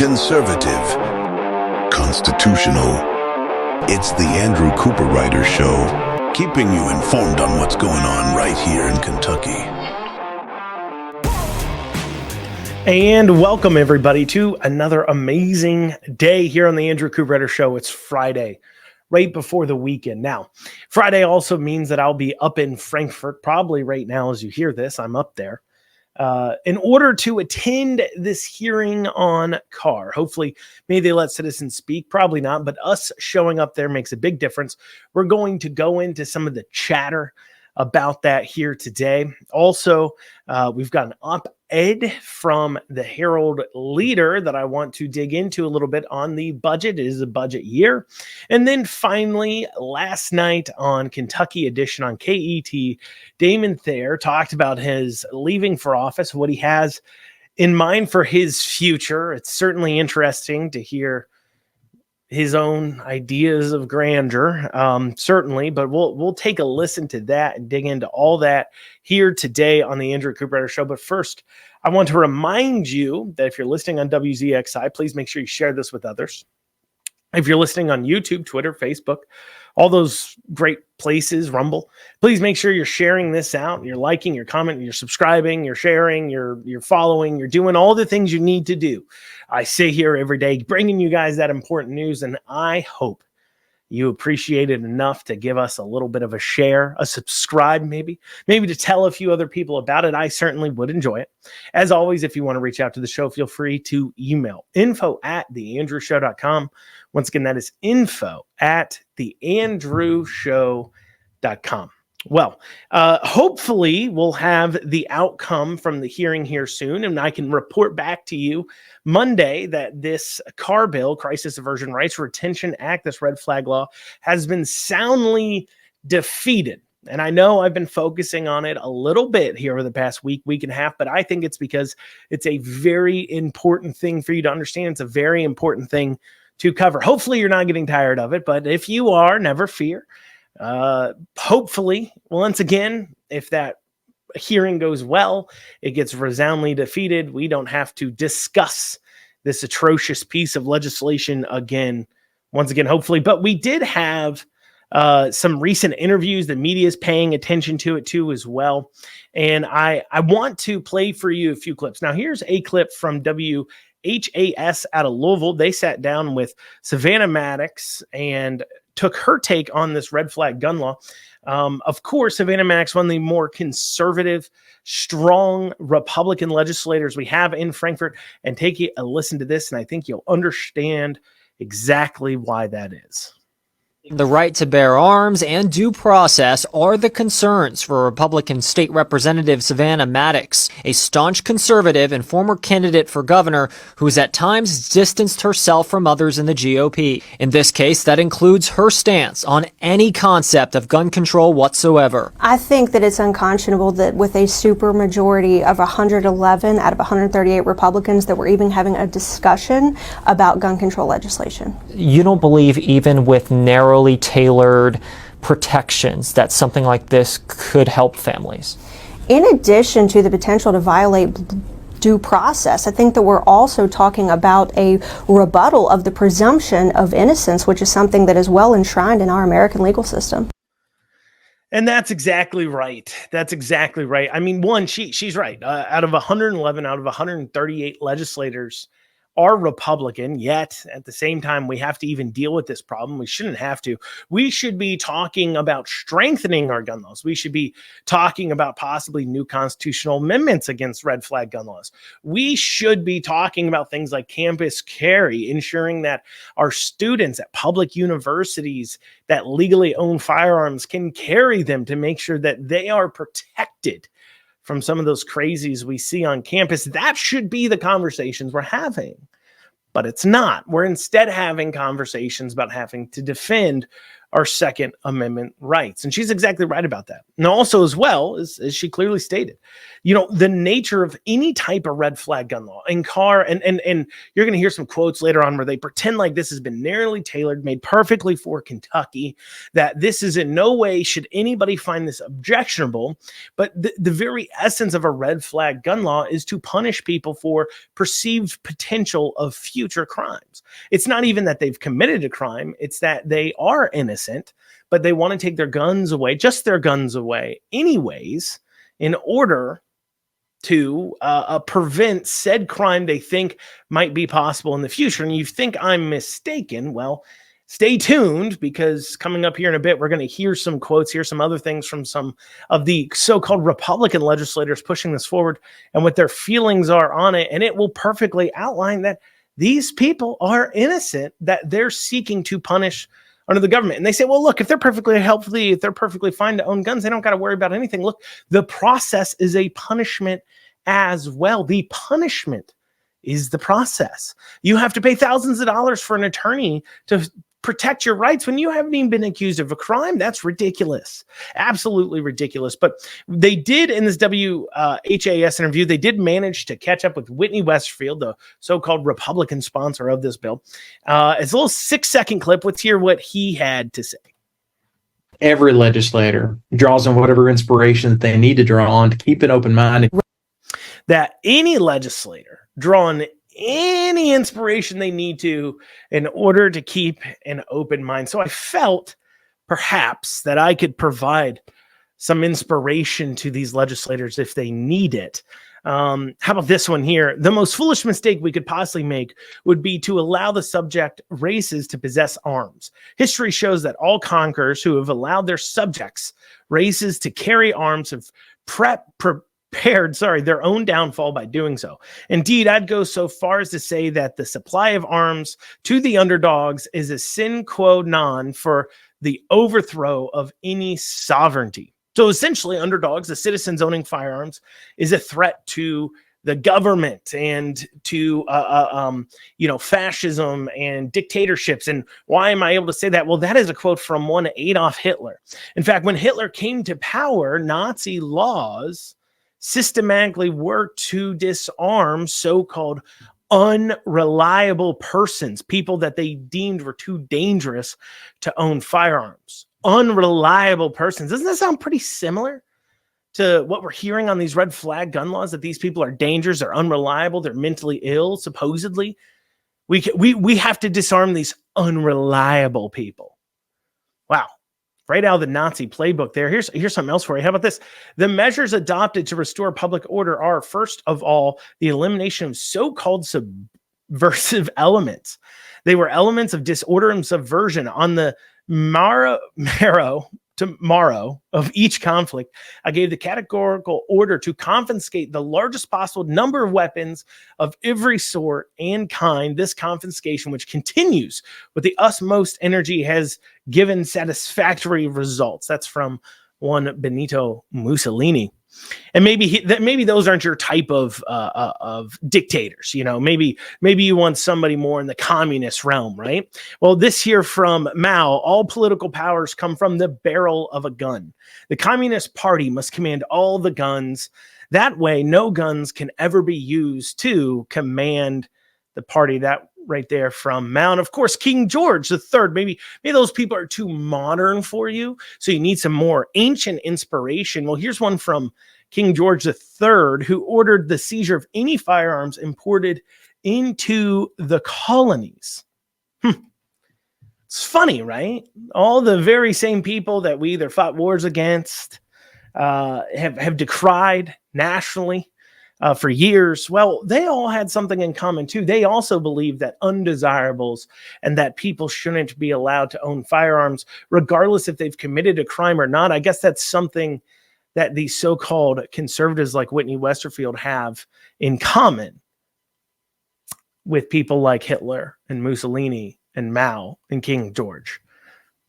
conservative, constitutional. It's the Andrew Cooperrider Show, keeping you informed on what's going on right here in Kentucky. And welcome, everybody, to another amazing day here on the Andrew Cooperrider Show. It's Friday, right before the weekend. Now, Friday also means that I'll be up in Frankfort, probably right now as you hear this. I'm up there in order to attend this hearing on Carr. Hopefully, maybe they let citizens speak. Probably not, but us showing up there makes a big difference. We're going to go into some of the chatter about that here today. Also, we've got an op-ed from the Herald-Leader that I want to dig into a little bit on the budget. It is a budget year. And then finally, last night on Kentucky Edition on KET, Damon Thayer talked about his leaving for office, what he has in mind for his future. It's certainly interesting to hear his own ideas of grandeur, certainly, but we'll take a listen to that and dig into all that here today on the Andrew Cooperrider Show. But first, I want to remind you that if you're listening on WZXI, please make sure you share this with others. If you're listening on YouTube, Twitter, Facebook, all those great places, Rumble, please make sure you're sharing this out. You're liking, you're commenting, you're subscribing, you're sharing, you're following, you're doing all the things you need to do. I sit here every day bringing you guys that important news, and I hope you appreciate it enough to give us a little bit of a share, a subscribe maybe to tell a few other people about it. I certainly would enjoy it. As always, if you want to reach out to the show, feel free to email info@theandrewshow.com. Once again, that is info@theandrewshow.com. Well, hopefully we'll have the outcome from the hearing here soon, and I can report back to you Monday that this Carr bill, Crisis Aversion Rights Retention Act, this red flag law, has been soundly defeated. And I know I've been focusing on it a little bit here over the past week and a half, but I think it's because it's a very important thing for you to understand. It's a very important thing to cover. Hopefully you're not getting tired of it, but if you are, never fear. Hopefully, once again, if that hearing goes well, it gets resoundingly defeated. We don't have to discuss this atrocious piece of legislation again, once again, hopefully. But we did have some recent interviews. The media is paying attention to it too as well. And I want to play for you a few clips. Now, here's a clip from WHAS out of Louisville. They sat down with Savannah Maddox and took her take on this red flag gun law. Of course, Savannah Maddox, one of the more conservative, strong Republican legislators we have in Frankfort. And take a listen to this, and I think you'll understand exactly why that is. The right to bear arms and due process are the concerns for Republican State Representative Savannah Maddox, a staunch conservative and former candidate for governor who's at times distanced herself from others in the GOP. In this case, that includes her stance on any concept of gun control whatsoever. I think that it's unconscionable that with a supermajority of 111 out of 138 Republicans that we're even having a discussion about gun control legislation. You don't believe even with narrowly tailored protections that something like this could help families? In addition to the potential to violate due process, I think that we're also talking about a rebuttal of the presumption of innocence, which is something that is well enshrined in our American legal system. And that's exactly right. That's exactly right. I mean, one, she's right. Out of 111, out of 138 legislators are Republican, yet at the same time, we have to even deal with this problem. We shouldn't have to. We should be talking about strengthening our gun laws. We should be talking about possibly new constitutional amendments against red flag gun laws. We should be talking about things like campus carry, ensuring that our students at public universities that legally own firearms can carry them to make sure that they are protected from some of those crazies we see on campus. That should be the conversations we're having, but it's not. We're instead having conversations about having to defend our Second Amendment rights. And she's exactly right about that. And also, as well, as she clearly stated, the nature of any type of red flag gun law and you're going to hear some quotes later on where they pretend like this has been narrowly tailored, made perfectly for Kentucky, that this is in no way should anybody find this objectionable. But the very essence of a red flag gun law is to punish people for perceived potential of future crimes. It's not even that they've committed a crime. It's that they are innocent, but they want to take their guns away, just their guns away anyways, in order to prevent said crime they think might be possible in the future. And you think I'm mistaken? Well, stay tuned, because coming up here in a bit, we're going to hear some quotes, hear some other things from some of the so-called Republican legislators pushing this forward and what their feelings are on it. And it will perfectly outline that these people are innocent, that they're seeking to punish under the government. And they say, well, look, if they're perfectly fine to own guns, they don't got to worry about anything. Look, the process is a punishment as well. The punishment is the process. You have to pay thousands of dollars for an attorney to protect your rights when you haven't even been accused of a crime. That's ridiculous. Absolutely ridiculous. But they did, in this WHAS interview, they did manage to catch up with Whitney Westerfield, the so-called Republican sponsor of this bill. It's a little 6-second clip. Let's hear what he had to say. Every legislator draws on whatever inspiration that they need to draw on to keep an open mind. That any legislator draw on any inspiration they need to in order to keep an open mind. So I felt perhaps that I could provide some inspiration to these legislators if they need it. How about this one here? The most foolish mistake we could possibly make would be to allow the subject races to possess arms. History shows that all conquerors who have allowed their subjects races to carry arms have prepared their own downfall by doing so. Indeed, I'd go so far as to say that the supply of arms to the underdogs is a sine qua non for the overthrow of any sovereignty. So essentially, underdogs, the citizens owning firearms, is a threat to the government and to fascism and dictatorships. And why am I able to say that? Well, that is a quote from one Adolf Hitler. In fact, when Hitler came to power, Nazi laws systematically worked to disarm so-called unreliable persons, people that they deemed were too dangerous to own firearms. Unreliable persons. Doesn't that sound pretty similar to what we're hearing on these red flag gun laws, that these people are dangerous, they're unreliable, they're mentally ill, supposedly? We have to disarm these unreliable people. Wow. Right out of the Nazi playbook there. Here's something else for you. How about this? The measures adopted to restore public order are, first of all, the elimination of so-called subversive elements. They were elements of disorder and subversion on the marrow of each conflict. I gave the categorical order to confiscate the largest possible number of weapons of every sort and kind. This confiscation, which continues with the utmost energy, has given satisfactory results. That's from one Benito Mussolini. And maybe those aren't your type of dictators. Maybe you want somebody more in the communist realm, right? Well, this here from Mao: all political powers come from the barrel of a gun. The Communist Party must command all the guns. That way, no guns can ever be used to command the party. That right there from Mao. And of course, King George III. Maybe those people are too modern for you, so you need some more ancient inspiration. Well, here's one from King George III, who ordered the seizure of any firearms imported into the colonies. It's funny, right? All the very same people that we either fought wars against, have decried nationally for years. Well, they all had something in common too. They also believed that undesirables and that people shouldn't be allowed to own firearms, regardless if they've committed a crime or not. I guess that's something that these so-called conservatives like Whitney Westerfield have in common with people like Hitler and Mussolini and Mao and King George.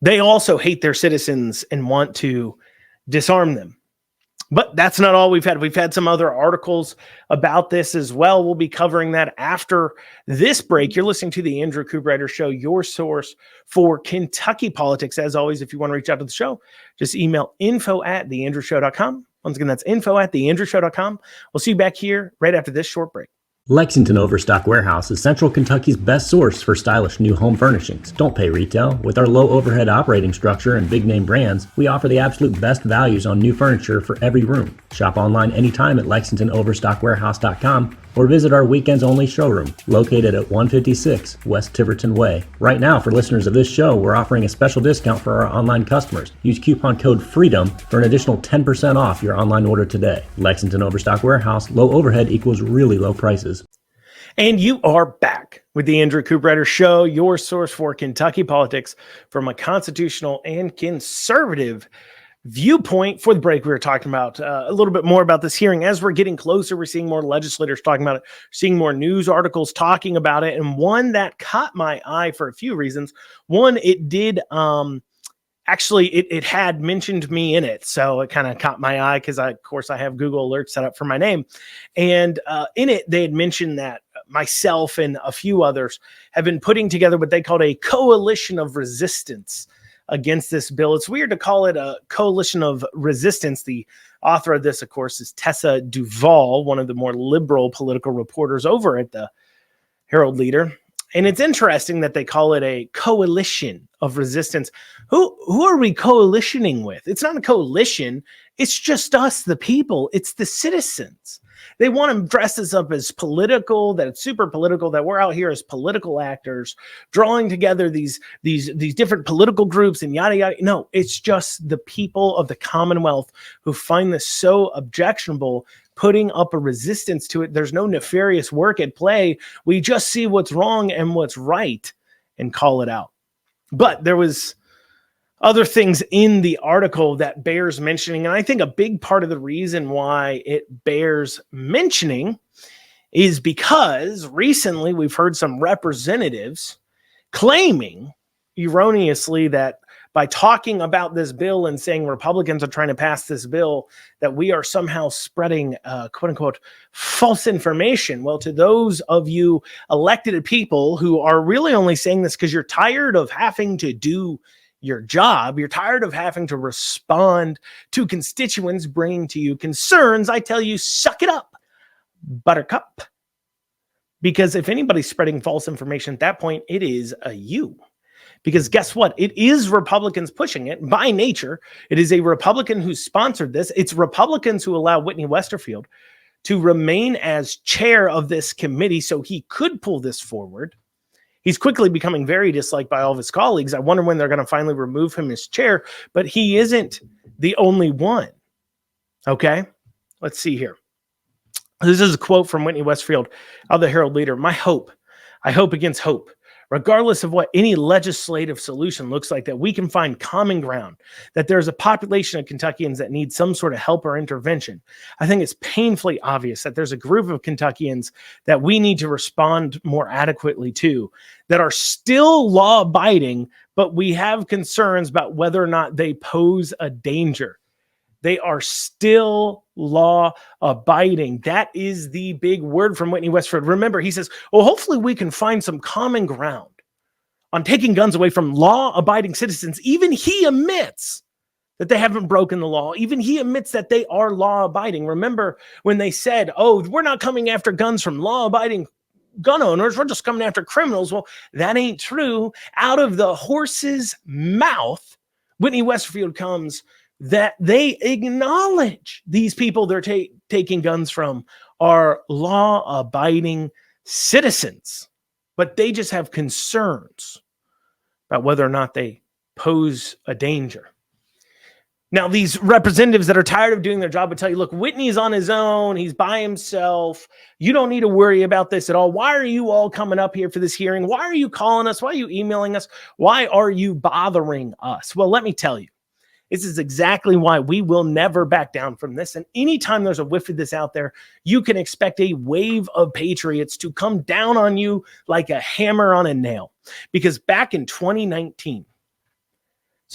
They also hate their citizens and want to disarm them. But that's not all we've had. We've had some other articles about this as well. We'll be covering that after this break. You're listening to the Andrew Cooperrider Show, your source for Kentucky politics. As always, if you want to reach out to the show, just email info@theandrewshow.com. Once again, that's info@theandrewshow.com. We'll see you back here right after this short break. Lexington Overstock Warehouse is Central Kentucky's best source for stylish new home furnishings. Don't pay retail. With our low overhead operating structure and big name brands, we offer the absolute best values on new furniture for every room. Shop online anytime at LexingtonOverstockWarehouse.com or visit our weekends only showroom located at 156 West Tiverton Way. Right now, for listeners of this show, we're offering a special discount for our online customers. Use coupon code FREEDOM for an additional 10% off your online order today. Lexington Overstock Warehouse, low overhead equals really low prices. And you are back with the Andrew Cooperrider Show, your source for Kentucky politics from a constitutional and conservative viewpoint. For the break, we were talking about a little bit more about this hearing. As we're getting closer, we're seeing more legislators talking about it, seeing more news articles talking about it. And one that caught my eye for a few reasons. One, it did actually, it had mentioned me in it. So it kind of caught my eye because of course, I have Google Alerts set up for my name. And in it, they had mentioned that myself and a few others have been putting together what they called a coalition of resistance against this bill. It's weird to call it a coalition of resistance. The author of this, of course, is Tessa Duvall, one of the more liberal political reporters over at the Herald-Leader. And it's interesting that they call it a coalition of resistance. Who are we coalitioning with? It's not a coalition. It's just us, the people. It's the citizens. They want to dress us up as political, that it's super political, that we're out here as political actors, drawing together these different political groups and yada, yada. No, it's just the people of the Commonwealth who find this so objectionable, putting up a resistance to it. There's no nefarious work at play. We just see what's wrong and what's right and call it out. But there was other things in the article that bears mentioning. And I think a big part of the reason why it bears mentioning is because recently we've heard some representatives claiming erroneously that by talking about this bill and saying Republicans are trying to pass this bill, that we are somehow spreading quote unquote false information. Well, to those of you elected people who are really only saying this because you're tired of having to do your job, you're tired of having to respond to constituents bringing to you concerns, I tell you, suck it up, buttercup. Because if anybody's spreading false information at that point, it is you. Because guess what? It is Republicans pushing it by nature. It is a Republican who sponsored this. It's Republicans who allow Whitney Westerfield to remain as chair of this committee so he could pull this forward. He's quickly becoming very disliked by all of his colleagues. I wonder when they're going to finally remove him as chair, but he isn't the only one. Okay, let's see here. This is a quote from Whitney Westfield of the Herald-Leader. My hope, I hope against hope, regardless of what any legislative solution looks like, that we can find common ground, that there's a population of Kentuckians that need some sort of help or intervention. I think it's painfully obvious that there's a group of Kentuckians that we need to respond more adequately to, that are still law-abiding, but we have concerns about whether or not they pose a danger. They are still law-abiding. That is the big word from Whitney Westfield. Remember, he says, well, hopefully we can find some common ground on taking guns away from law-abiding citizens. Even he admits that they haven't broken the law. Even he admits that they are law-abiding. Remember when they said, oh, we're not coming after guns from law-abiding gun owners, we're just coming after criminals. Well, that ain't true. Out of the horse's mouth, Whitney Westfield comes that they acknowledge these people they're taking guns from are law-abiding citizens, but they just have concerns about whether or not they pose a danger. Now, these representatives that are tired of doing their job would tell you, look, Whitney's on his own. He's by himself. You don't need to worry about this at all. Why are you all coming up here for this hearing? Why are you calling us? Why are you emailing us? Why are you bothering us? Well, let me tell you. This is exactly why we will never back down from this. And anytime there's a whiff of this out there, you can expect a wave of patriots to come down on you like a hammer on a nail. Because back in 2019,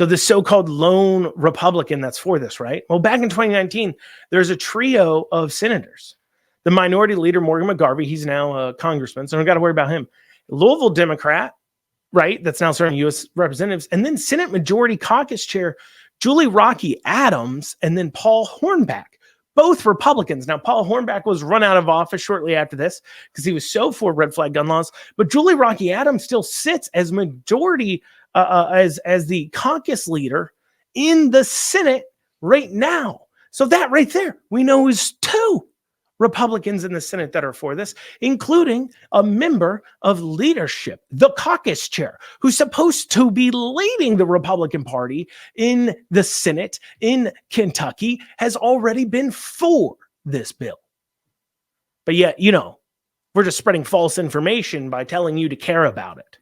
So the so-called lone Republican that's for this, right? Well, back in 2019, there's a trio of senators. The minority leader, Morgan McGarvey, he's now a congressman, so I don't got to worry about him. Louisville Democrat, right, that's now serving U.S. representatives. And then Senate Majority Caucus Chair Julie Rocky Adams, and then Paul Hornback, both Republicans. Now, Paul Hornback was run out of office shortly after this because he was so for red flag gun laws. But Julie Rocky Adams still sits as majority, as the caucus leader in the Senate right now. So that right there, we know is two Republicans in the Senate that are for this, including a member of leadership, the caucus chair, who's supposed to be leading the Republican Party in the Senate in Kentucky, has already been for this bill. But yet, we're just spreading false information by telling you to care about it.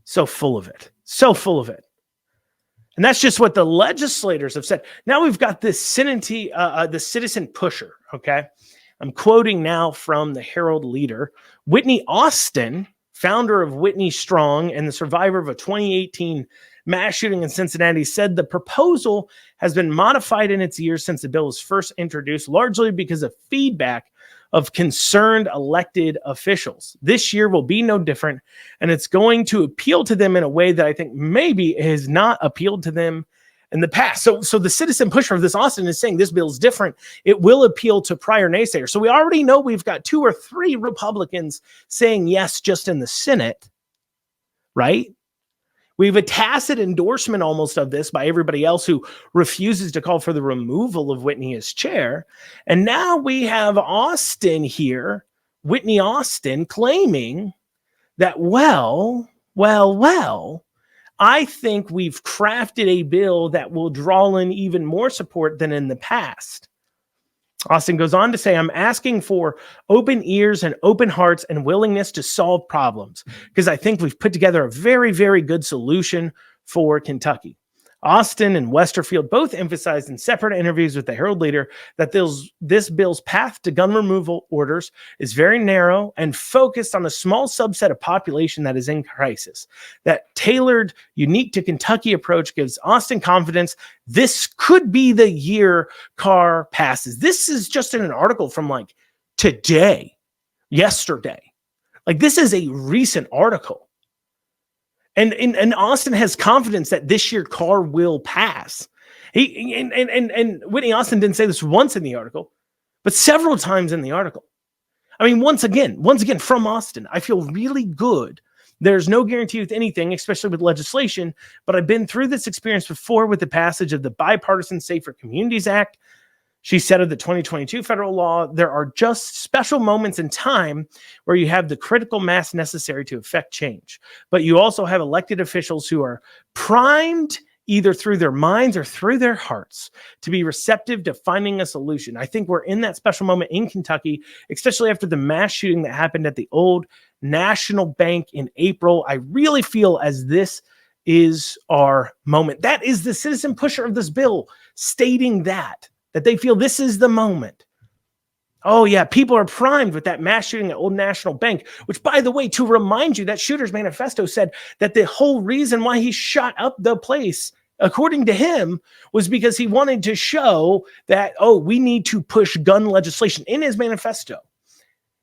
So full of it. So full of it. And that's just what the legislators have said. Now we've got this the citizen pusher, okay? I'm quoting now from the Herald-Leader. Whitney Austin, founder of Whitney Strong and the survivor of a 2018 mass shooting in Cincinnati, said the proposal has been modified in its years since the bill was first introduced, largely because of feedback of concerned elected officials. This year will be no different, and it's going to appeal to them in a way that I think maybe has not appealed to them in the past. So the citizen pusher of this, Austin, is saying this bill is different. It will appeal to prior naysayers. So we already know we've got 2 or 3 Republicans saying yes just in the Senate, right? We have a tacit endorsement almost of this by everybody else who refuses to call for the removal of Whitney as chair. And now we have Austin here, Whitney Austin, claiming that, well, I think we've crafted a bill that will draw in even more support than in the past. Austin goes on to say, I'm asking for open ears and open hearts and willingness to solve problems because I think we've put together a very, very good solution for Kentucky. Austin and Westerfield both emphasized in separate interviews with the Herald-Leader that this bill's path to gun removal orders is very narrow and focused on a small subset of population that is in crisis. That tailored, unique to Kentucky approach gives Austin confidence this could be the year Carr passes. This is just in an article from like yesterday. Like this is a recent article. And Austin has confidence that this year Carr will pass. And Whitney Austin didn't say this once in the article, but several times in the article. I mean, once again, from Austin, I feel really good. There's no guarantee with anything, especially with legislation, but I've been through this experience before with the passage of the Bipartisan Safer Communities Act. She said of the 2022 federal law, there are just special moments in time where you have the critical mass necessary to effect change. But you also have elected officials who are primed either through their minds or through their hearts to be receptive to finding a solution. I think we're in that special moment in Kentucky, especially after the mass shooting that happened at the Old National Bank in April. I really feel as this is our moment. That is the citizen pusher of this bill stating that they feel this is the moment. Oh, yeah, people are primed with that mass shooting at Old National Bank, which, by the way, to remind you, that shooter's manifesto said that the whole reason why he shot up the place, according to him, was because he wanted to show that, we need to push gun legislation. In his manifesto,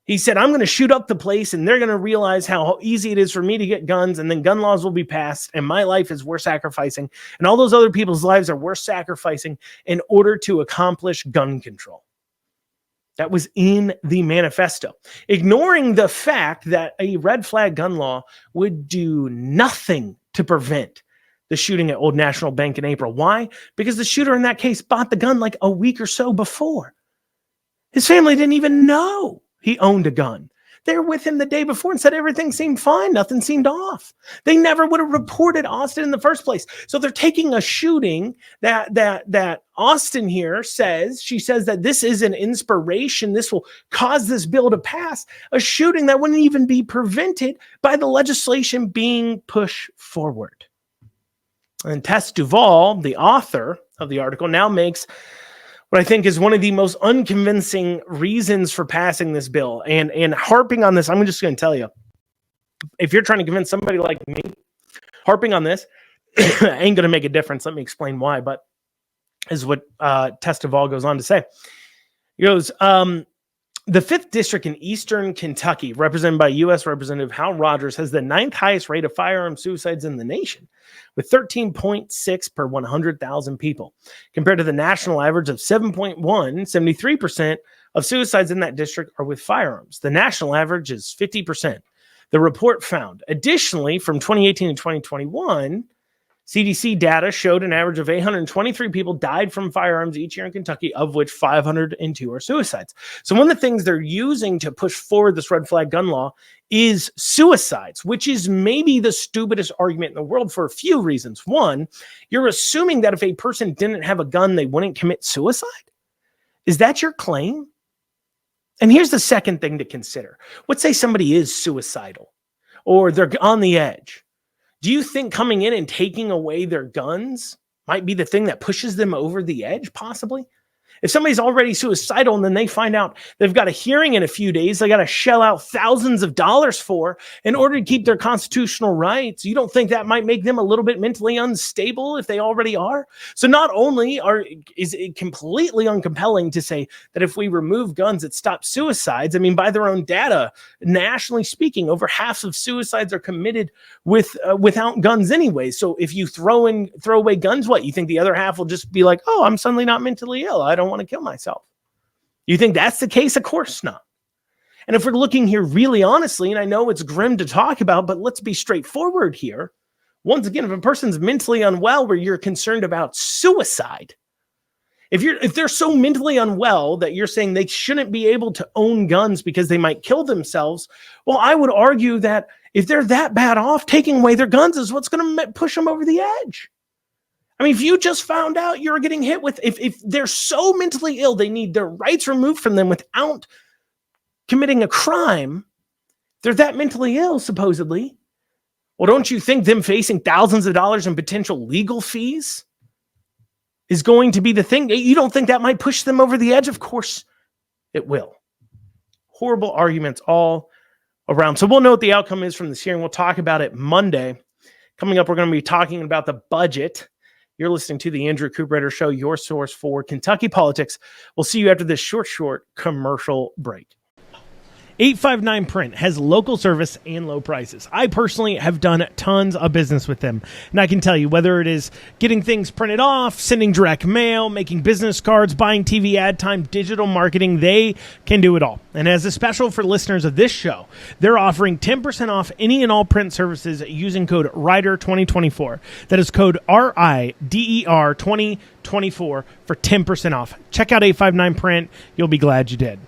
he said, I'm going to shoot up the place and they're going to realize how easy it is for me to get guns, and then gun laws will be passed and my life is worth sacrificing and all those other people's lives are worth sacrificing in order to accomplish gun control. That was in the manifesto, ignoring the fact that a red flag gun law would do nothing to prevent the shooting at Old National Bank in April. Why? Because the shooter in that case bought the gun like a week or so before. His family didn't even know he owned a gun. They were with him the day before and said everything seemed fine. Nothing seemed off. They never would have reported Austin in the first place. So they're taking a shooting that Austin here says, she says that this is an inspiration. This will cause this bill to pass. A shooting that wouldn't even be prevented by the legislation being pushed forward. And Tess Duvall, the author of the article, now makes what I think is one of the most unconvincing reasons for passing this bill. And harping on this, I'm just going to tell you, if you're trying to convince somebody like me, harping on this, ain't going to make a difference. Let me explain why, but is what Testival goes on to say. He goes, the 5th District in Eastern Kentucky, represented by U.S. Representative Hal Rogers, has the 9th highest rate of firearm suicides in the nation, with 13.6 per 100,000 people, compared to the national average of 7.1. 73% of suicides in that district are with firearms. The national average is 50%. The report found, additionally, from 2018 to 2021, CDC data showed an average of 823 people died from firearms each year in Kentucky, of which 502 are suicides. So one of the things they're using to push forward this red flag gun law is suicides, which is maybe the stupidest argument in the world for a few reasons. One, you're assuming that if a person didn't have a gun, they wouldn't commit suicide. Is that your claim? And here's the second thing to consider. Let's say somebody is suicidal or they're on the edge. Do you think coming in and taking away their guns might be the thing that pushes them over the edge, possibly? If somebody's already suicidal and then they find out they've got a hearing in a few days, they got to shell out thousands of dollars for in order to keep their constitutional rights, you don't think that might make them a little bit mentally unstable if they already are? So not only is it completely uncompelling to say that if we remove guns, it stops suicides. I mean, by their own data, nationally speaking, over half of suicides are committed without guns anyway. So if you throw away guns, what, you think the other half will just be like, oh, I'm suddenly not mentally ill, I don't want to kill myself? You think that's the case? Of course not. And if we're looking here really honestly, and I know it's grim to talk about, but let's be straightforward here. Once again, if a person's mentally unwell where you're concerned about suicide, if they're so mentally unwell that you're saying they shouldn't be able to own guns because they might kill themselves, well, I would argue that if they're that bad off, taking away their guns is what's going to push them over the edge. I mean, if you just found out you're getting hit with, if they're so mentally ill, they need their rights removed from them without committing a crime, they're that mentally ill, supposedly. Well, don't you think them facing thousands of dollars in potential legal fees is going to be the thing? You don't think that might push them over the edge? Of course it will. Horrible arguments all around. So we'll know what the outcome is from this hearing. We'll talk about it Monday. Coming up, we're going to be talking about the budget. You're listening to the Andrew Cooperrider Show, your source for Kentucky politics. We'll see you after this short commercial break. 859 Print has local service and low prices. I personally have done tons of business with them. And I can tell you, whether it is getting things printed off, sending direct mail, making business cards, buying TV ad time, digital marketing, they can do it all. And as a special for listeners of this show, they're offering 10% off any and all print services using code RIDER2024. That is code RIDER 2024 for 10% off. Check out 859 Print. You'll be glad you did.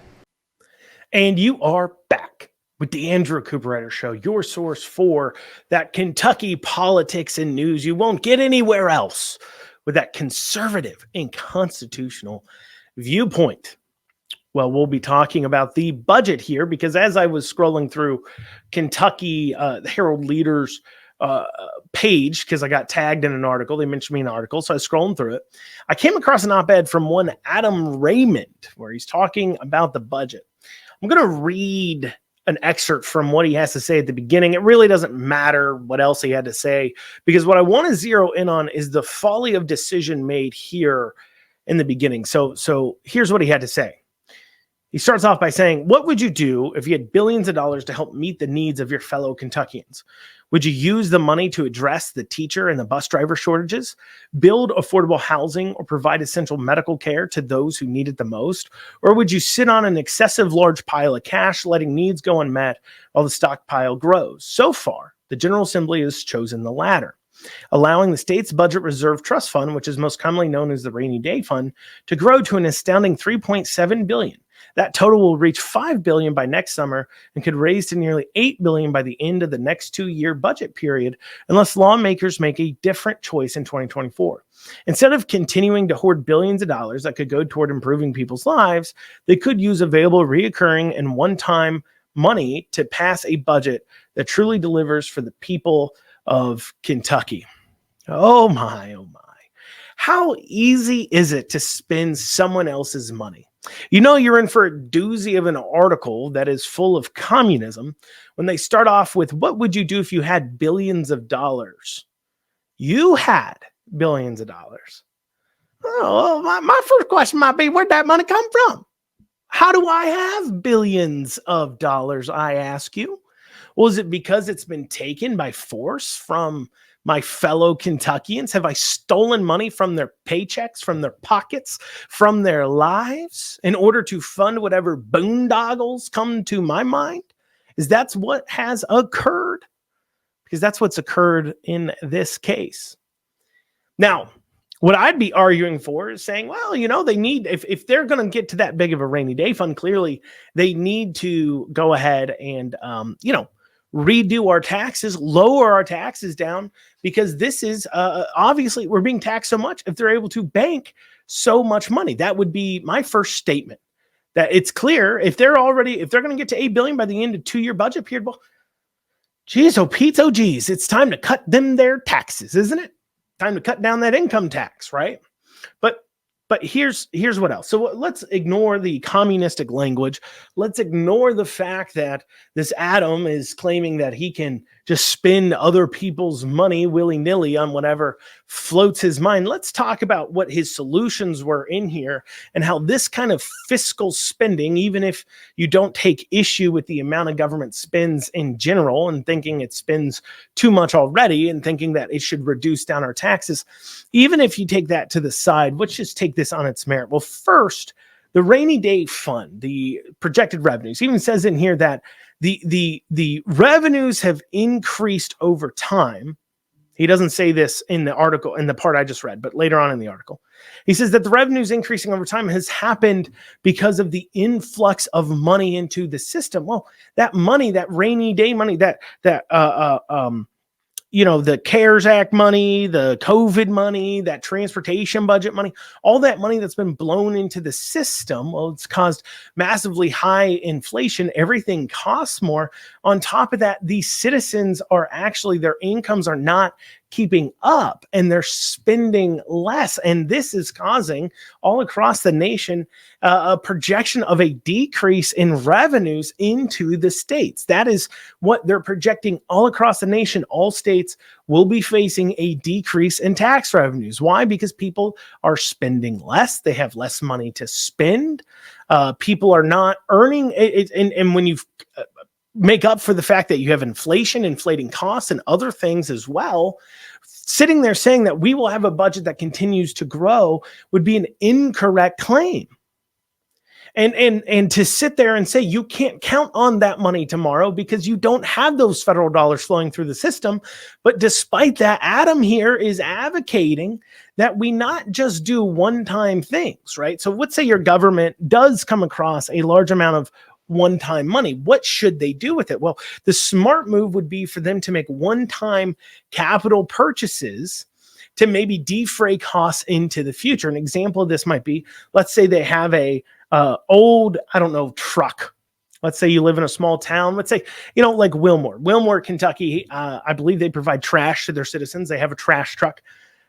And you are back with the Andrew Cooperrider Show, your source for that Kentucky politics and news you won't get anywhere else, with that conservative and constitutional viewpoint. Well, we'll be talking about the budget here because as I was scrolling through Kentucky Herald-Leader's page, because I got tagged in an article, they mentioned me in an article, so I was scrolling through it. I came across an op-ed from one Adam Raymond where he's talking about the budget. I'm going to read an excerpt from what he has to say at the beginning. It really doesn't matter what else he had to say, because what I want to zero in on is the folly of decision made here in the beginning. So here's what he had to say. He starts off by saying, what would you do if you had billions of dollars to help meet the needs of your fellow Kentuckians? Would you use the money to address the teacher and the bus driver shortages, build affordable housing, or provide essential medical care to those who need it the most? Or would you sit on an excessive large pile of cash, letting needs go unmet while the stockpile grows? So far, the General Assembly has chosen the latter, allowing the state's budget reserve trust fund, which is most commonly known as the rainy day fund, to grow to an astounding $3.7 billion. That total will reach $5 billion by next summer and could raise to nearly $8 billion by the end of the next 2-year budget period, unless lawmakers make a different choice in 2024. Instead of continuing to hoard billions of dollars that could go toward improving people's lives, they could use available reoccurring and one-time money to pass a budget that truly delivers for the people of Kentucky. Oh my. How easy is it to spend someone else's money? You know you're in for a doozy of an article that is full of communism when they start off with, what would you do if you had billions of dollars? you had billions of dollars. Oh, my first question might be, where'd that money come from? How do I have billions of dollars, I ask you? Well, is it because it's been taken by force from my fellow Kentuckians? Have I stolen money from their paychecks, from their pockets, from their lives in order to fund whatever boondoggles come to my mind? Is that what has occurred? Because that's what's occurred in this case. Now, what I'd be arguing for is saying, well, they need, if they're going to get to that big of a rainy day fund, clearly they need to go ahead and, redo our taxes, lower our taxes down, because this is obviously we're being taxed so much. If they're able to bank so much money, that would be my first statement. That it's clear if they're going to get to $8 billion by the end of 2-year budget period, well, geez, oh Pete, oh geez, it's time to cut them their taxes, isn't it? Time to cut down that income tax, right? But here's what else. So let's ignore the communistic language. Let's ignore the fact that this Adam is claiming that he can just spend other people's money willy-nilly on whatever floats his mind. Let's talk about what his solutions were in here and how this kind of fiscal spending, even if you don't take issue with the amount of government spends in general and thinking it spends too much already and thinking that it should reduce down our taxes, even if you take that to the side, let's just take this on its merit. Well, first, the rainy day fund, the projected revenues, even says in here that the revenues have increased over time. He doesn't say this in the article, in the part I just read, but later on in the article, he says that the revenues increasing over time has happened because of the influx of money into the system. Well, that money, that rainy day money, the CARES Act money, the COVID money, that transportation budget money, all that money that's been blown into the system, well, it's caused massively high inflation. Everything costs more. On top of that, these citizens are actually, their incomes are not keeping up and they're spending less. And this is causing all across the nation a projection of a decrease in revenues into the states. That is what they're projecting all across the nation. All states will be facing a decrease in tax revenues. Why? Because people are spending less. They have less money to spend. People are not earning it. And when you make up for the fact that you have inflation, inflating costs, and other things as well, sitting there saying that we will have a budget that continues to grow would be an incorrect claim. And to sit there and say you can't count on that money tomorrow because you don't have those federal dollars flowing through the system. But despite that, Adam here is advocating that we not just do one-time things, right? So let's say your government does come across a large amount of one-time money. What should they do with it? Well, the smart move would be for them to make one-time capital purchases to maybe defray costs into the future. An example of this might be, let's say they have a old, truck. Let's say you live in a small town. Let's say, like Wilmore, Kentucky. I believe they provide trash to their citizens. They have a trash truck.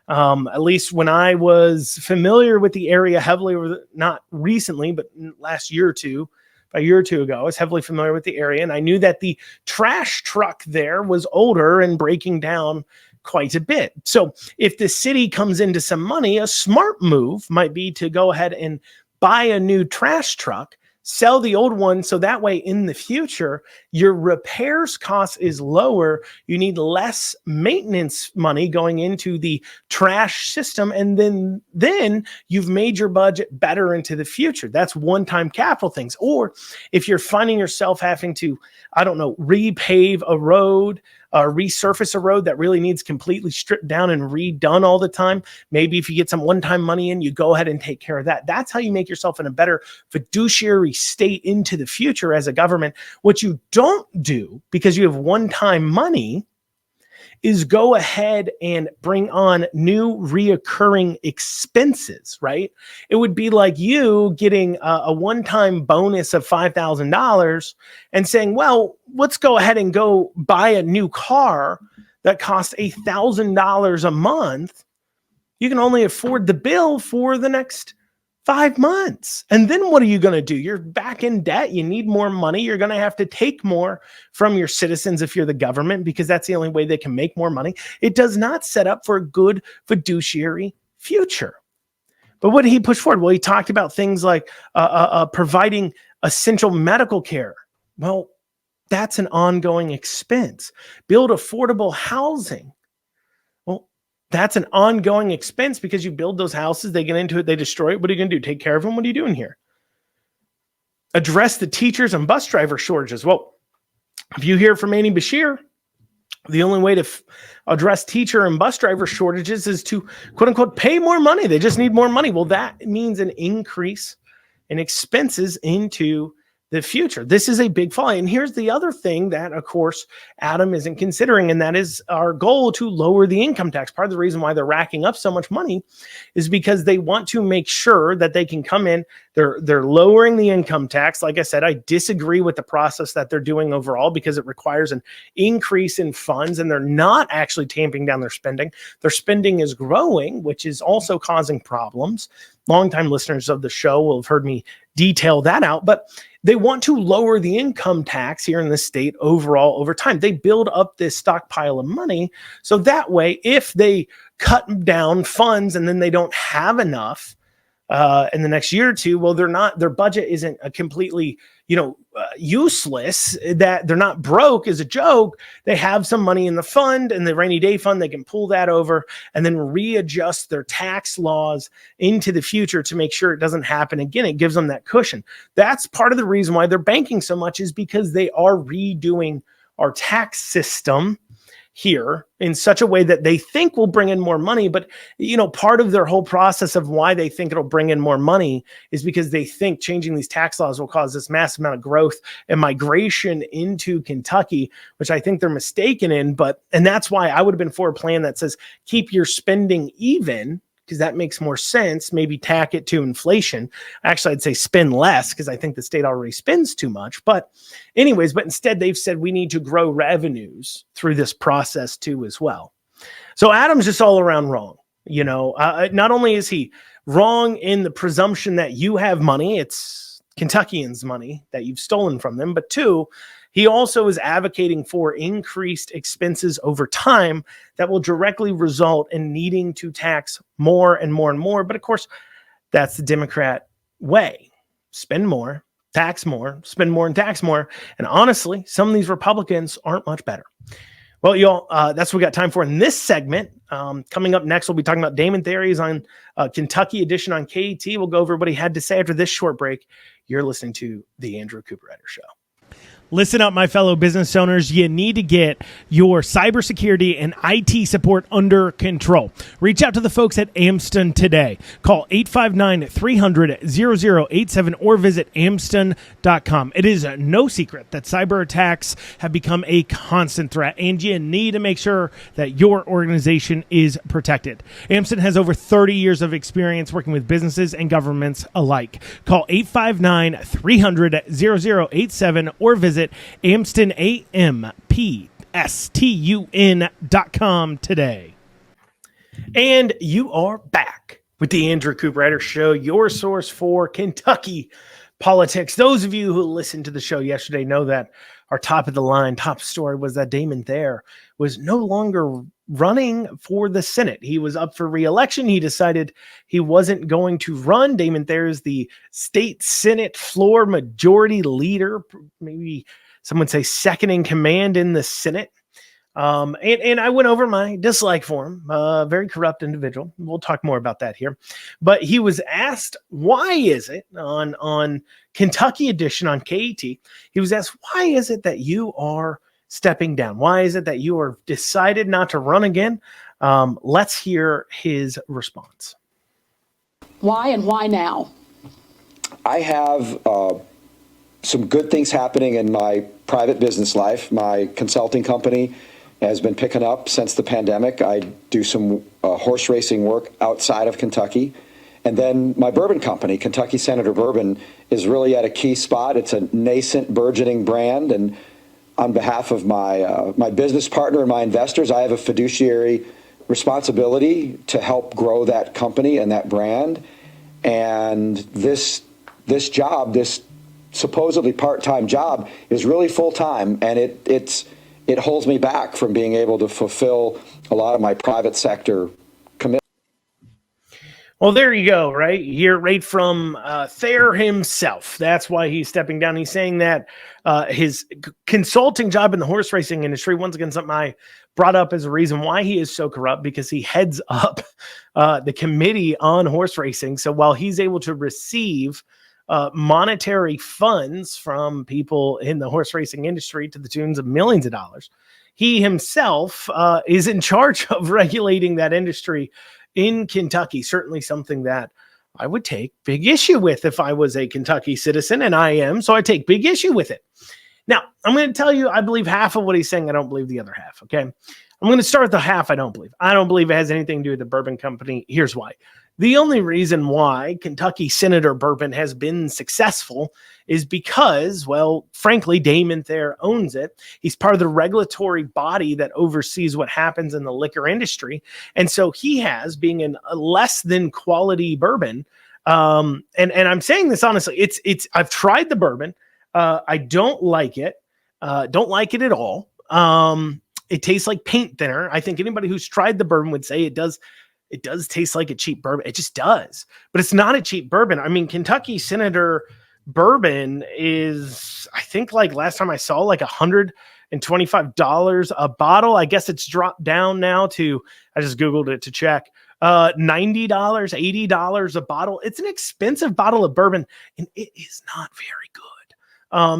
At least when I was familiar with the area heavily, not recently, but last year or two, a year or two ago, I was heavily familiar with the area, and I knew that the trash truck there was older and breaking down quite a bit. So if the city comes into some money, a smart move might be to go ahead and buy a new trash truck, sell the old one, so that way in the future, your repairs cost is lower. You need less maintenance money going into the trash system, and then you've made your budget better into the future. That's one-time capital things. Or if you're finding yourself having to, repave a road, resurface a road that really needs completely stripped down and redone all the time. Maybe if you get some one-time money in, you go ahead and take care of that. That's how you make yourself in a better fiduciary state into the future as a government. What you don't do, because you have one-time money, is go ahead and bring on new reoccurring expenses, right? It would be like you getting a one-time bonus of $5,000 and saying, well, let's go ahead and go buy a new car that costs $1,000 a month. You can only afford the bill for the next 5 months. And then what are you going to do? You're back in debt. You need more money. You're going to have to take more from your citizens if you're the government, because that's the only way they can make more money. It does not set up for a good fiduciary future. But what did he push forward? Well, he talked about things like providing essential medical care. Well, that's an ongoing expense. Build affordable housing. Well, that's an ongoing expense because you build those houses, they get into it, they destroy it. What are you going to do? Take care of them? What are you doing here? Address the teachers and bus driver shortages. Well, if you hear from Andy Bashir, the only way to address teacher and bus driver shortages is to, quote unquote, pay more money. They just need more money. Well, that means an increase in expenses into the future. This is a big fall. And here's the other thing that, of course, Adam isn't considering, and that is our goal to lower the income tax. Part of the reason why they're racking up so much money is because they want to make sure that they can come in. They're lowering the income tax. Like I said, I disagree with the process that they're doing overall because it requires an increase in funds, and they're not actually tamping down their spending. Their spending is growing, which is also causing problems. Longtime listeners of the show will have heard me detail that out, but they want to lower the income tax here in the state overall over time. They build up this stockpile of money. So that way, if they cut down funds and then they don't have enough in the next year or two, well, their budget isn't a completely, useless, that they're not broke is a joke. They have some money in the fund, and the rainy day fund, they can pull that over and then readjust their tax laws into the future to make sure it doesn't happen again. It gives them that cushion. That's part of the reason why they're banking so much, is because they are redoing our tax system here in such a way that they think will bring in more money. But, part of their whole process of why they think it'll bring in more money is because they think changing these tax laws will cause this massive amount of growth and migration into Kentucky, which I think they're mistaken in. And that's why I would have been for a plan that says keep your spending even, because that makes more sense. Maybe tack it to inflation. Actually, I'd say spend less, because I think the state already spends too much. But instead they've said we need to grow revenues through this process too as well. So Adam's just all around wrong. Not only is he wrong in the presumption that you have money, it's Kentuckians' money that you've stolen from them, but two, he also is advocating for increased expenses over time that will directly result in needing to tax more and more and more. But of course, that's the Democrat way. Spend more, tax more, spend more and tax more. And honestly, some of these Republicans aren't much better. Well, y'all, that's what we got time for in this segment. Coming up next, we'll be talking about Damon Thayer. He's on Kentucky edition on KET. We'll go over what he had to say after this short break. You're listening to The Andrew Cooperrider Show. Listen up, my fellow business owners. You need to get your cybersecurity and IT support under control. Reach out to the folks at Amston today. Call 859-300-0087 or visit amston.com. It is no secret that cyber attacks have become a constant threat, and you need to make sure that your organization is protected. Amston has over 30 years of experience working with businesses and governments alike. Call 859-300-0087 or visit AmstonAMPSTUN.com today. And you are back with the Andrew Cooperrider Show, your source for Kentucky politics. Those of you who listened to the show yesterday know that our top of the line, top story was that Damon Thayer was no longer running for the Senate. He was up for reelection. He decided he wasn't going to run. Damon Thayer is the state Senate floor majority leader, maybe some would say second in command in the Senate. And I went over my dislike for him, very corrupt individual. We'll talk more about that here. But he was asked, why is it on Kentucky edition on KET, he was asked, why is it that you are stepping down? Why is it that you are decided not to run again? Let's hear his response. Why and why now? I have some good things happening in my private business life. My consulting company has been picking up since the pandemic. I do some horse racing work outside of Kentucky. And then my bourbon company, Kentucky Senator Bourbon, is really at a key spot. It's a nascent, burgeoning brand. And on behalf of my business partner and my investors, I have a fiduciary responsibility to help grow that company and that brand. And this job, this supposedly part-time job, is really full-time, and it holds me back from being able to fulfill a lot of my private sector commitments. Well, there you go, right? You hear right from Thayer himself. That's why he's stepping down. He's saying that his consulting job in the horse racing industry, once again, something I brought up as a reason why he is so corrupt, because he heads up the committee on horse racing. So while he's able to receive monetary funds from people in the horse racing industry to the tunes of millions of dollars, he himself is in charge of regulating that industry in Kentucky. Certainly something that I would take big issue with if I was a Kentucky citizen, and I am, so I take big issue with it. Now, I'm going to tell you, I believe half of what he's saying. I don't believe the other half, okay? I'm going to start with the half I don't believe. I don't believe it has anything to do with the bourbon company. Here's why. The only reason why Kentucky Senator Bourbon has been successful is because, well, frankly, Damon Thayer owns it. He's part of the regulatory body that oversees what happens in the liquor industry. And so he has, being a less than quality bourbon, and I'm saying this honestly, I've tried the bourbon. I don't like it. Don't like it at all. It tastes like paint thinner. I think anybody who's tried the bourbon would say it does taste like a cheap bourbon. It just does, but it's not a cheap bourbon. I mean, Kentucky Senator Bourbon is, I think, like last time I saw, like $125 a bottle. I guess it's dropped down now to, I just Googled it to check, $90, $80 a bottle. It's an expensive bottle of bourbon, and it is not very good.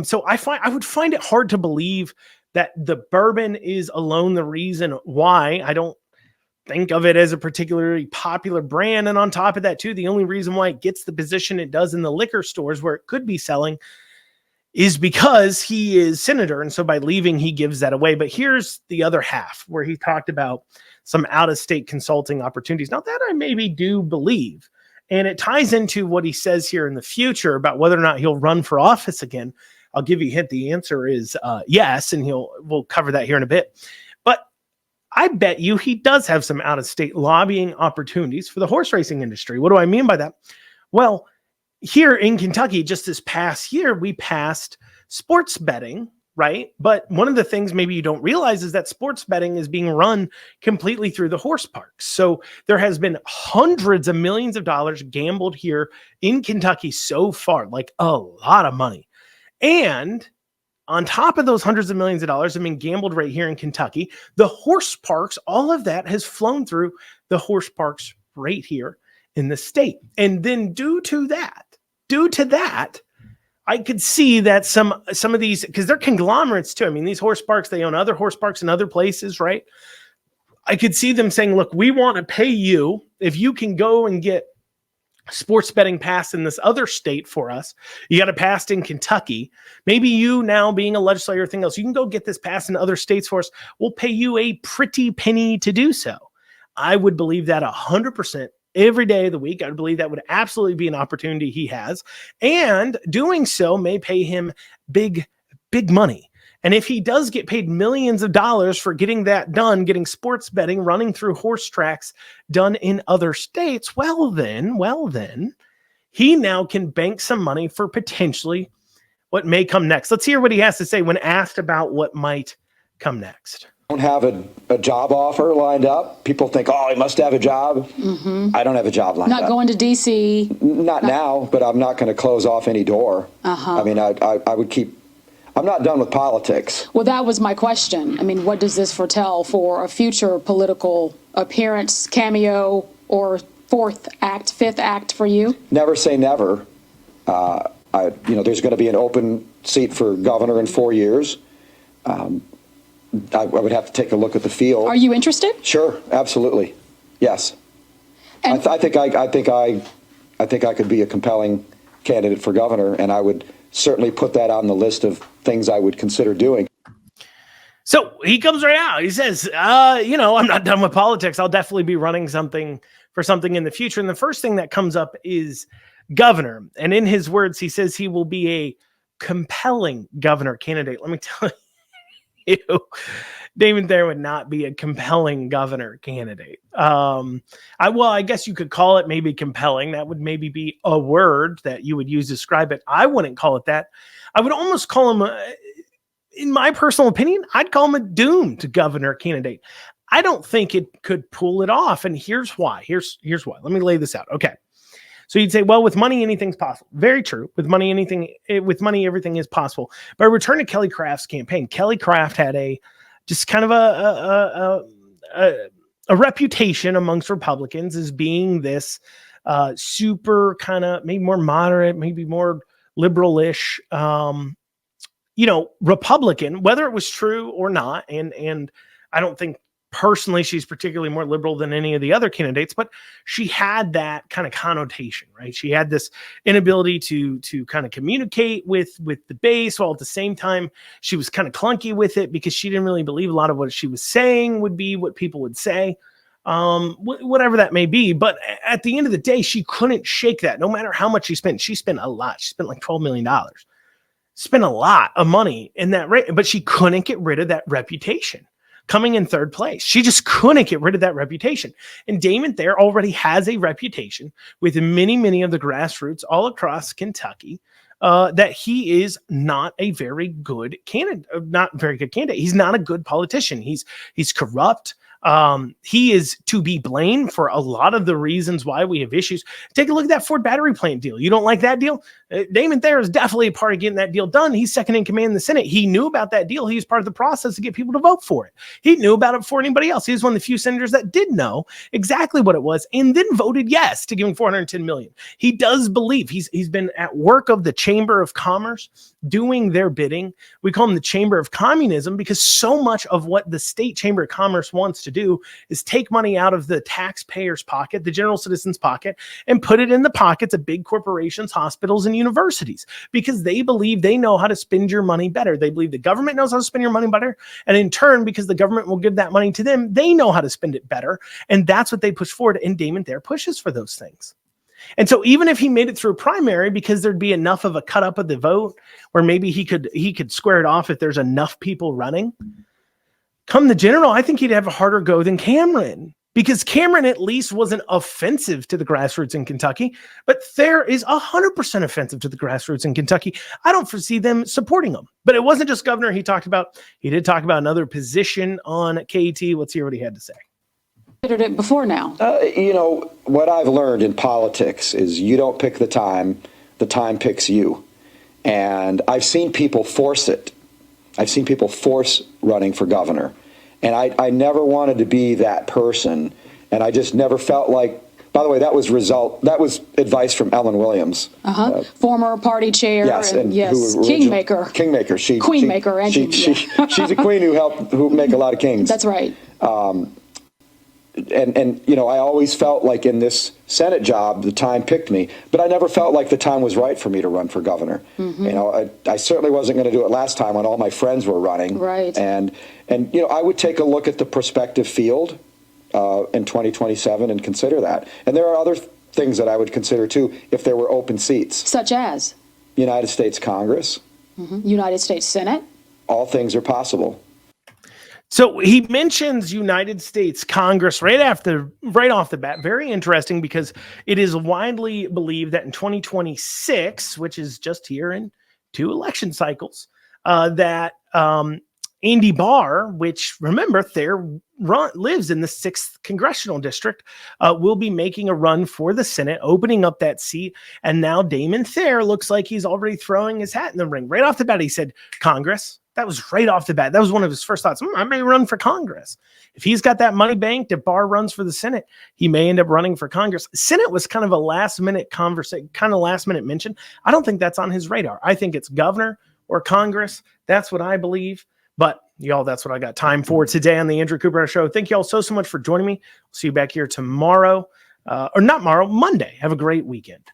So I would find it hard to believe that the bourbon is alone the reason why. I don't think of it as a particularly popular brand. And on top of that, too, the only reason why it gets the position it does in the liquor stores where it could be selling is because he is senator. And so by leaving, he gives that away. But here's the other half where he talked about some out-of-state consulting opportunities. Now, that I maybe do believe. And it ties into what he says here in the future about whether or not he'll run for office again. I'll give you a hint. The answer is yes. And we'll cover that here in a bit. But I bet you he does have some out-of-state lobbying opportunities for the horse racing industry. What do I mean by that? Well, here in Kentucky, just this past year, we passed sports betting, right? But one of the things maybe you don't realize is that sports betting is being run completely through the horse parks. So there has been hundreds of millions of dollars gambled here in Kentucky so far, like a lot of money. And on top of those hundreds of millions of dollars have been gambled right here in Kentucky. The horse parks, all of that has flown through the horse parks right here in the state. And then due to that, I could see that some of these, because they're conglomerates too. I mean, these horse parks, they own other horse parks in other places, right? I could see them saying, look, we want to pay you if you can go and get sports betting passed in this other state for us. You got it passed in Kentucky. Maybe you, now being a legislator or anything else, you can go get this passed in other states for us. We'll pay you a pretty penny to do so. I would believe that 100% every day of the week. I would believe that would absolutely be an opportunity he has. And doing so may pay him big, big money. And if he does get paid millions of dollars for getting that done, getting sports betting, running through horse tracks done in other states, well then, he now can bank some money for potentially what may come next. Let's hear what he has to say when asked about what might come next. I don't have a job offer lined up. People think, oh, he must have a job. Mm-hmm. I don't have a job lined up. Not going to D.C. Not now, but I'm not going to close off any door. I mean, I would keep. I'm not done with politics. Well, that was my question. I mean, what does this foretell for a future political appearance, cameo, or fifth act for you? Never say never. There's going to be an open seat for governor in 4 years. I would have to take a look at the field. Are you interested? Sure, absolutely, yes. And I think I could be a compelling candidate for governor, and I would certainly put that on the list of things I would consider doing. So he comes right out. He says, I'm not done with politics. I'll definitely be running for something in the future. And the first thing that comes up is governor. And in his words, he says he will be a compelling governor candidate. Let me tell you, you, Damon Thayer would not be a compelling governor candidate. I guess you could call it maybe compelling. That would maybe be a word that you would use to describe it. I wouldn't call it that. I would almost call him, in my personal opinion, I'd call him a doomed governor candidate. I don't think it could pull it off. And here's why. Here's why. Let me lay this out. Okay. So you'd say, well, with money, anything's possible. Very true. With money, everything is possible. But return to Kelly Craft's campaign. Kelly Craft had just kind of a reputation amongst Republicans as being this super kind of maybe more moderate, maybe more liberal-ish, Republican, whether it was true or not. And I don't think personally she's particularly more liberal than any of the other candidates, but she had that kind of connotation, right? She had this inability to kind of communicate with the base, while at the same time she was kind of clunky with it because she didn't really believe a lot of what she was saying would be what people would say, whatever that may be. But at the end of the day, she couldn't shake that. No matter how much she spent. She spent a lot. She spent like $12 million. Spent a lot of money in that rate, but she couldn't get rid of that reputation. Coming in third place, she just couldn't get rid of that reputation. And Damon Thayer already has a reputation with many of the grassroots all across Kentucky that he is not a very good candidate. He's not a good politician. He's corrupt. He is to be blamed for a lot of the reasons why we have issues. Take a look at that Ford battery plant deal. You don't like that deal? Damon Thayer is definitely a part of getting that deal done. He's second in command in the Senate. He knew about that deal. He was part of the process to get people to vote for it. He knew about it before anybody else. He was one of the few senators that did know exactly what it was and then voted yes to giving $410 million. He does believe he's been at work of the Chamber of Commerce doing their bidding. We call him the Chamber of Communism because so much of what the state Chamber of Commerce wants to do is take money out of the taxpayer's pocket, the general citizen's pocket, and put it in the pockets of big corporations, hospitals, and universities because they believe they know how to spend your money better. They believe the government knows how to spend your money better. And in turn, because the government will give that money to them, they know how to spend it better. And that's what they push forward. And Damon Thayer pushes for those things. And so even if he made it through a primary, because there'd be enough of a cut up of the vote where maybe he could square it off if there's enough people running, come the general, I think he'd have a harder go than Cameron, because Cameron at least wasn't offensive to the grassroots in Kentucky, but Thayer is 100% offensive to the grassroots in Kentucky. I don't foresee them supporting him. But it wasn't just governor he talked about. He did talk about another position on KET. Let's hear what he had to say. Considered it before now. What I've learned in politics is you don't pick the time picks you. And I've seen people force it. I've seen people force running for governor. And I never wanted to be that person. And I just never felt like, by the way, that was advice from Ellen Williams. Former party chair. Yes. Kingmaker. Kingmaker. Queenmaker. She's a queen who make a lot of kings. That's right. And I always felt like in this Senate job, the time picked me, but I never felt like the time was right for me to run for governor. I certainly wasn't going to do it last time when all my friends were running. Right. And I would take a look at the prospective field in 2027 and consider that. And there are other things that I would consider too if there were open seats. Such as? United States Congress. United States Senate. All things are possible. So he mentions United States Congress right off the bat. Very interesting because it is widely believed that in 2026, which is just here in 2 election cycles, that Andy Barr, which remember Thayer lives in the 6th congressional district, will be making a run for the Senate, opening up that seat. And now Damon Thayer looks like he's already throwing his hat in the ring. Right off the bat, he said, Congress. That was right off the bat. That was one of his first thoughts. I may run for Congress. If he's got that money banked, if Barr runs for the Senate, he may end up running for Congress. Senate was kind of a last-minute conversation, kind of last-minute mention. I don't think that's on his radar. I think it's governor or Congress. That's what I believe. But y'all, that's what I got time for today on the Andrew Cooperrider Show. Thank you all so much for joining me. We'll see you back here tomorrow, or not tomorrow, Monday. Have a great weekend.